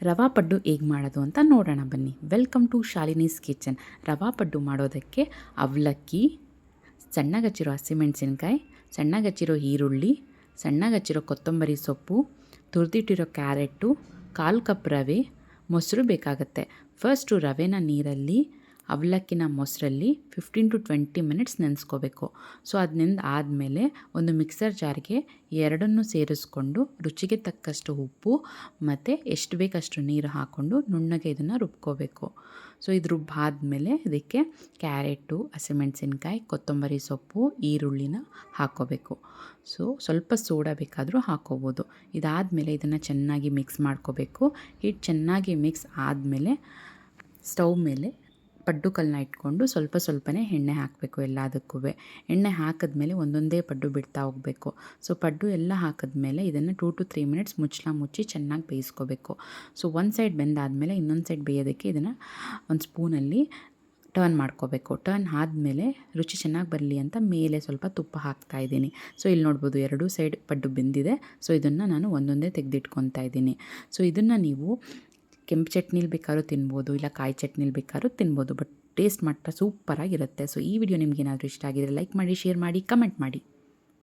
ರವಾ ಪಡ್ಡು ಹೇಗೆ ಮಾಡೋದು ಅಂತ ನೋಡೋಣ ಬನ್ನಿ. Welcome to Shalini's kitchen. Rava paddu ಮಾಡೋದಕ್ಕೆ ಅವಲಕ್ಕಿ, ಸಣ್ಣಗೆ ಹಚ್ಚಿರೋ ಹಸಿಮೆಣಸಿನ್ಕಾಯಿ, ಸಣ್ಣಗೆ ಹಚ್ಚಿರೋ ಈರುಳ್ಳಿ, ಸಣ್ಣಗೆ ಹಚ್ಚಿರೋ ಕೊತ್ತಂಬರಿ ಸೊಪ್ಪು, ತುರಿದಿಟ್ಟಿರೋ ಕ್ಯಾರೆಟು, 1/4 ಕಪ್ ರವೆ, ಮೊಸರು ಬೇಕಾಗುತ್ತೆ. ಫಸ್ಟು ರವೆನ ನೀರಲ್ಲಿ, ಅವಲಕ್ಕಿನ ಮೊಸರಲ್ಲಿ 15 to 20 ಮಿನಿಟ್ಸ್ ನೆನೆಸ್ಕೋಬೇಕು. ಸೊ ಅದು ಆದಮೇಲೆ ಒಂದು ಮಿಕ್ಸರ್ ಜಾರ್ಗೆ ಎರಡನ್ನೂ ಸೇರಿಸ್ಕೊಂಡು ರುಚಿಗೆ ತಕ್ಕಷ್ಟು ಉಪ್ಪು ಮತ್ತು ಎಷ್ಟು ಬೇಕಷ್ಟು ನೀರು ಹಾಕ್ಕೊಂಡು ನುಣ್ಣಗೆ ಇದನ್ನು ರುಬ್ಕೋಬೇಕು. ಸೊ ಇದು ರುಬ್ಬಾದ್ಮೇಲೆ ಇದಕ್ಕೆ ಕ್ಯಾರೆಟು, ಹಸಿಮೆಣಸಿನ್ಕಾಯಿ, ಕೊತ್ತಂಬರಿ ಸೊಪ್ಪು, ಈರುಳ್ಳಿನ ಹಾಕ್ಕೋಬೇಕು. ಸೊ ಸ್ವಲ್ಪ ಸೋಡಾ ಬೇಕಾದರೂ ಹಾಕ್ಕೋಬೋದು. ಇದಾದಮೇಲೆ ಇದನ್ನು ಚೆನ್ನಾಗಿ ಮಿಕ್ಸ್ ಮಾಡ್ಕೋಬೇಕು. ಹಿಟ್ಟು ಚೆನ್ನಾಗಿ ಮಿಕ್ಸ್ ಆದಮೇಲೆ ಸ್ಟವ್ ಮೇಲೆ ಪಡ್ಡು ಕಲ್ಲನ್ನ ಇಟ್ಕೊಂಡು ಸ್ವಲ್ಪ ಸ್ವಲ್ಪನೇ ಎಣ್ಣೆ ಹಾಕಬೇಕು. ಎಲ್ಲದಕ್ಕೂ ಎಣ್ಣೆ ಹಾಕಿದ್ಮೇಲೆ ಒಂದೊಂದೇ ಪಡ್ಡು ಬಿಡ್ತಾ ಹೋಗಬೇಕು. ಸೊ ಪಡ್ಡು ಎಲ್ಲ ಹಾಕಿದ್ಮೇಲೆ ಇದನ್ನು 2 to 3 ಮಿನಿಟ್ಸ್ ಮುಚ್ಚಿ ಚೆನ್ನಾಗಿ ಬೇಯಿಸ್ಕೋಬೇಕು. ಸೊ ಒಂದು ಸೈಡ್ ಬೆಂದಾದಮೇಲೆ ಇನ್ನೊಂದು ಸೈಡ್ ಬೇಯೋದಕ್ಕೆ ಇದನ್ನು ಒಂದು ಸ್ಪೂನಲ್ಲಿ ಟರ್ನ್ ಮಾಡ್ಕೋಬೇಕು. ಟರ್ನ್ ಆದಮೇಲೆ ರುಚಿ ಚೆನ್ನಾಗಿ ಬರಲಿ ಅಂತ ಮೇಲೆ ಸ್ವಲ್ಪ ತುಪ್ಪ ಹಾಕ್ತಾಯಿದ್ದೀನಿ. ಸೊ ಇಲ್ಲಿ ನೋಡ್ಬೋದು ಎರಡೂ ಸೈಡ್ ಪಡ್ಡು ಬೆಂದಿದೆ. ಸೊ ಇದನ್ನು ನಾನು ಒಂದೊಂದೇ ತೆಗೆದಿಟ್ಕೊತಾ ಇದ್ದೀನಿ. ಸೊ ಇದನ್ನು ನೀವು ಕೆಂಪು ಚಟ್ನಿಲಿ ಬೇಕಾದ್ರೂ ತಿನ್ಬೋದು, ಇಲ್ಲ ಕಾಯಿ ಚಟ್ನಿಲಿ ಬೇಕಾದ್ರೂ ತಿನ್ಬೋದು. ಬಟ್ ಟೇಸ್ಟ್ ಮಾತ್ರ ಸೂಪರಾಗಿರುತ್ತೆ. ಸೊ ಈ ವಿಡಿಯೋ ನಿಮ್ಗೆ ಏನಾದರೂ ಇಷ್ಟ ಆಗಿದ್ರೆ ಲೈಕ್ ಮಾಡಿ, ಶೇರ್ ಮಾಡಿ, ಕಮೆಂಟ್ ಮಾಡಿ.